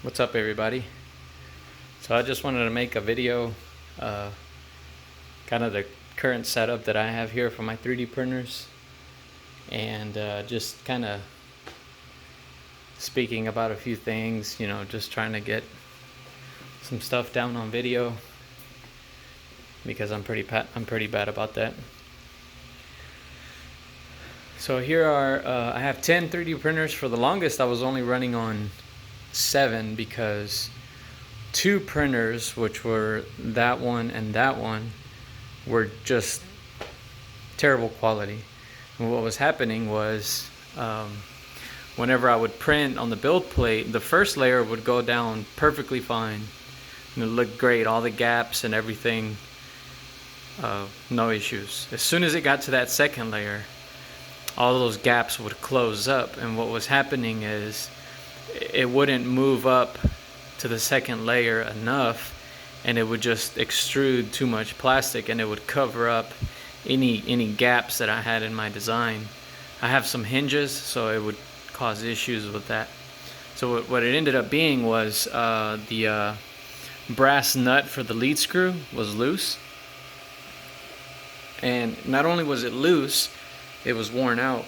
What's up, everybody? So I just wanted to make a video, uh, kind of the current setup that I have here for my 3D printers, and just kind of speaking about a few things, just trying to get some stuff down on video because I'm pretty bad about that. So here are I have 10 3D printers. For the longest, I was only running on 7 because 2 printers, which were that one and that one, were just terrible quality. And what was happening was, whenever I would print on the build plate, the first layer would go down perfectly fine and it looked great, all the gaps and everything, no issues. As soon as it got to that second layer, all those gaps would close up, and what was happening is it wouldn't move up to the second layer enough, and it would just extrude too much plastic, and it would cover up any gaps that I had in my design. I have some hinges, so it would cause issues with that. So what it ended up being was the brass nut for the lead screw was loose, and not only was it loose, it was worn out.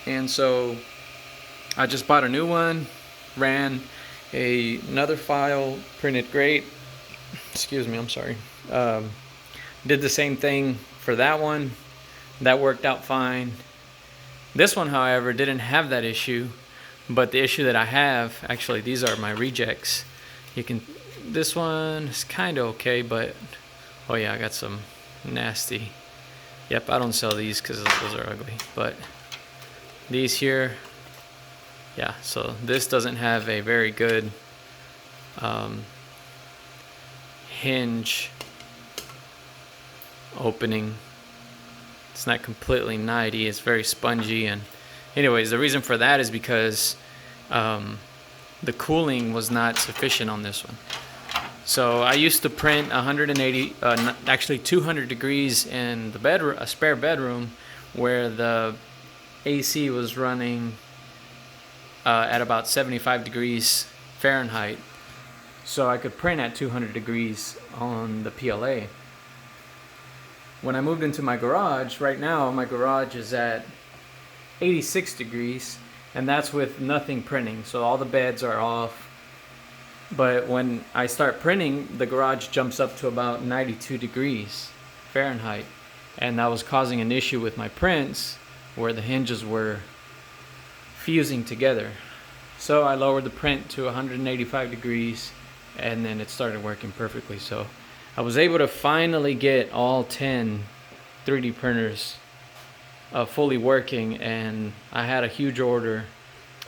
And so I just bought a new one, ran another file, printed great. Excuse me, I'm sorry. Did the same thing for that one. That worked out fine. This one, however, didn't have that issue, but the issue that I have, actually, these are my rejects. This one is kind of okay, but oh yeah, I got some nasty. Yep, I don't sell these because those are ugly, but these here, yeah, so this doesn't have a very good hinge opening. It's not completely nighty, it's very spongy. And anyways, the reason for that is because the cooling was not sufficient on this one. So I used to print 180, actually 200 degrees in the bedroom, a spare bedroom, where the AC was running at about 75 degrees Fahrenheit. So I could print at 200 degrees on the PLA. When I moved into my garage, right now my garage is at 86 degrees, and that's with nothing printing. So all the beds are off. But when I start printing, the garage jumps up to about 92 degrees Fahrenheit. And that was causing an issue with my prints where the hinges were fusing together. So I lowered the print to 185 degrees, and then it started working perfectly. So I was able to finally get all 10 3D printers fully working, and I had a huge order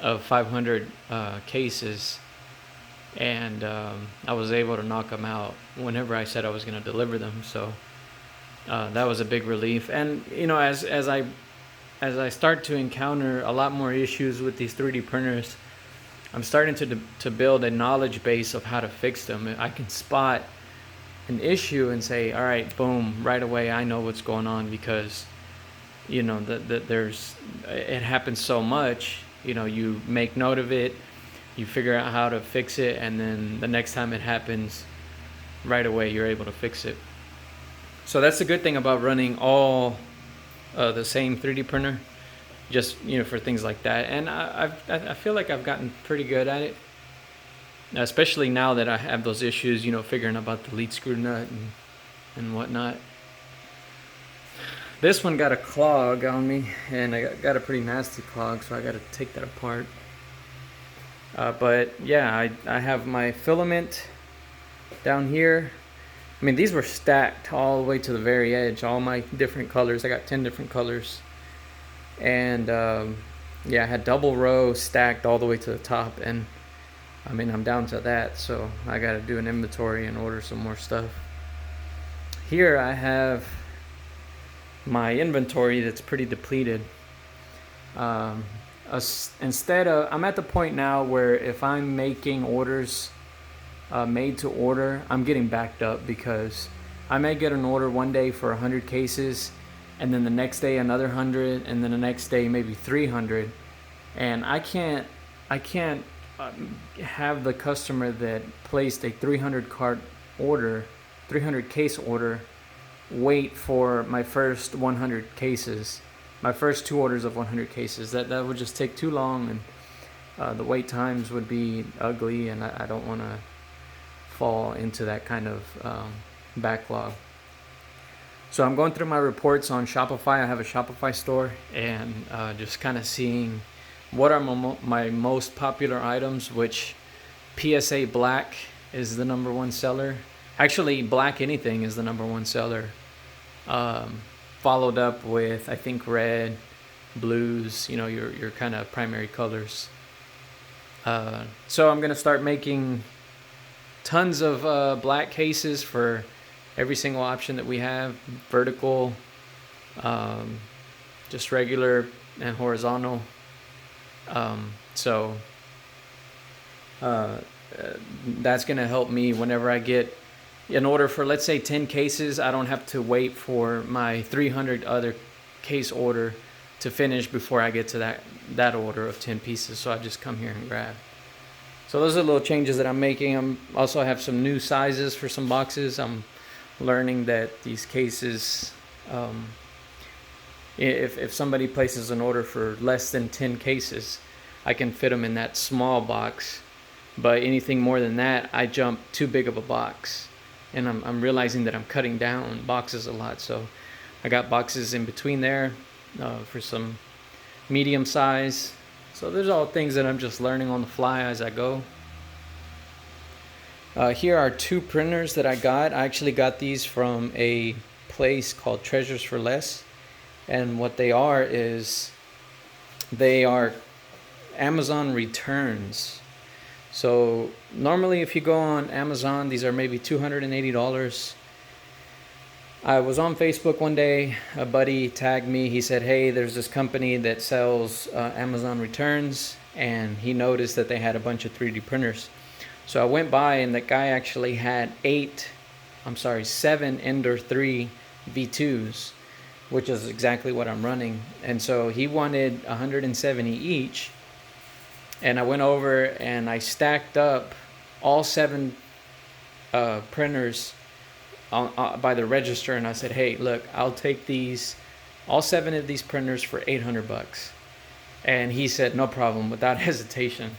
of 500 cases. And I was able to knock them out whenever I said I was going to deliver them. So that was a big relief. And as I start to encounter a lot more issues with these 3D printers, I'm starting to build a knowledge base of how to fix them. I can spot an issue and say, all right, boom, right away I know what's going on, because it happens so much. You make note of it, you figure out how to fix it, and then the next time it happens, right away you're able to fix it. So that's the good thing about running all the same 3D printer, just for things like that. And I feel like I've gotten pretty good at it, especially now that I have those issues, figuring about the lead screw nut and whatnot. This one got a clog on me, and I got a pretty nasty clog, so I got to take that apart. But yeah, I have my filament down here. I mean, these were stacked all the way to the very edge, all my different colors. I got 10 different colors. And yeah, I had double row stacked all the way to the top. And I mean, I'm down to that, so I got to do an inventory and order some more stuff. Here I have my inventory that's pretty depleted. Instead of, I'm at the point now where if I'm making orders made to order, I'm getting backed up, because I may get an order one day for 100 cases, and then the next day another 100, and then the next day maybe 300, and I can't have the customer that placed a 300 case order, wait for my first 100 cases, my first 2 orders of 100 cases. That would just take too long, and the wait times would be ugly, and I don't want to fall into that kind of backlog. So I'm going through my reports on Shopify. I have a Shopify store, and just kind of seeing what are my most popular items, which PSA Black is the number one seller. Actually, Black anything is the number one seller. Followed up with, I think, red, blues, your kind of primary colors. So I'm going to start making tons of black cases for every single option that we have, vertical, just regular and horizontal. So that's going to help me whenever I get an order for, let's say, 10 cases. I don't have to wait for my 300 other case order to finish before I get to that order of 10 pieces. So I just come here and grab. So those are little changes that I'm making. I'm also have some new sizes for some boxes. I'm learning that these cases, if somebody places an order for less than 10 cases, I can fit them in that small box. But anything more than that, I jump too big of a box. And I'm realizing that I'm cutting down boxes a lot. So I got boxes in between there for some medium size. So there's all things that I'm just learning on the fly as I go. Here are 2 printers that I got. I actually got these from a place called Treasures for Less. And what they are is they are Amazon returns. So normally if you go on Amazon, these are maybe $280. I was on Facebook one day, a buddy tagged me. He said, hey, there's this company that sells Amazon returns, and he noticed that they had a bunch of 3D printers. So I went by, and the guy actually had 7 Ender 3 V2s, which is exactly what I'm running. And so he wanted 170 each. And I went over and I stacked up all 7 printers by the register, and I said, hey, look, I'll take all 7 of these printers for $800. And he said, no problem, without hesitation.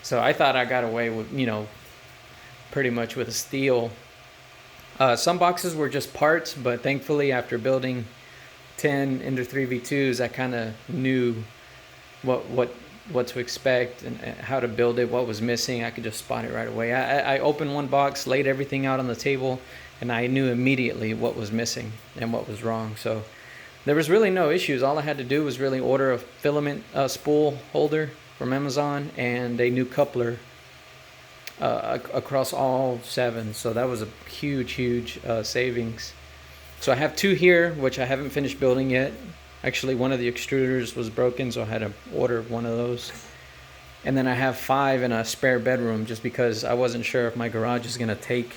So I thought I got away with, pretty much with a steal. Some boxes were just parts, but thankfully after building 10 Ender 3 V2s, I kind of knew what to expect and how to build it, what was missing. I could just spot it right away. I opened one box, laid everything out on the table, and I knew immediately what was missing and what was wrong. So there was really no issues. All I had to do was really order a filament spool holder from Amazon and a new coupler across all 7. So that was a huge savings. So I have 2 here, which I haven't finished building yet. Actually, one of the extruders was broken, so I had to order one of those. And then I have 5 in a spare bedroom, just because I wasn't sure if my garage is going to take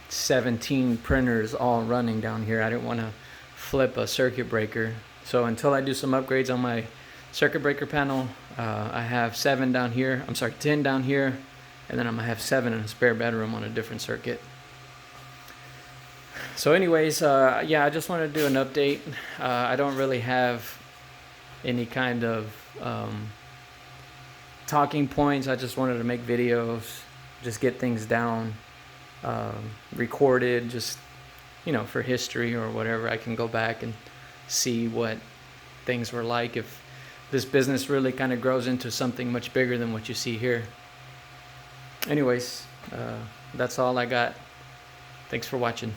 17 printers all running down here. I didn't want to flip a circuit breaker. So until I do some upgrades on my circuit breaker panel, I have 10 down here, and then I'm going to have 7 in a spare bedroom on a different circuit. So anyways, I just wanted to do an update. I don't really have any kind of talking points. I just wanted to make videos, just get things down, recorded, just, for history or whatever. I can go back and see what things were like if this business really kind of grows into something much bigger than what you see here. Anyways, that's all I got. Thanks for watching.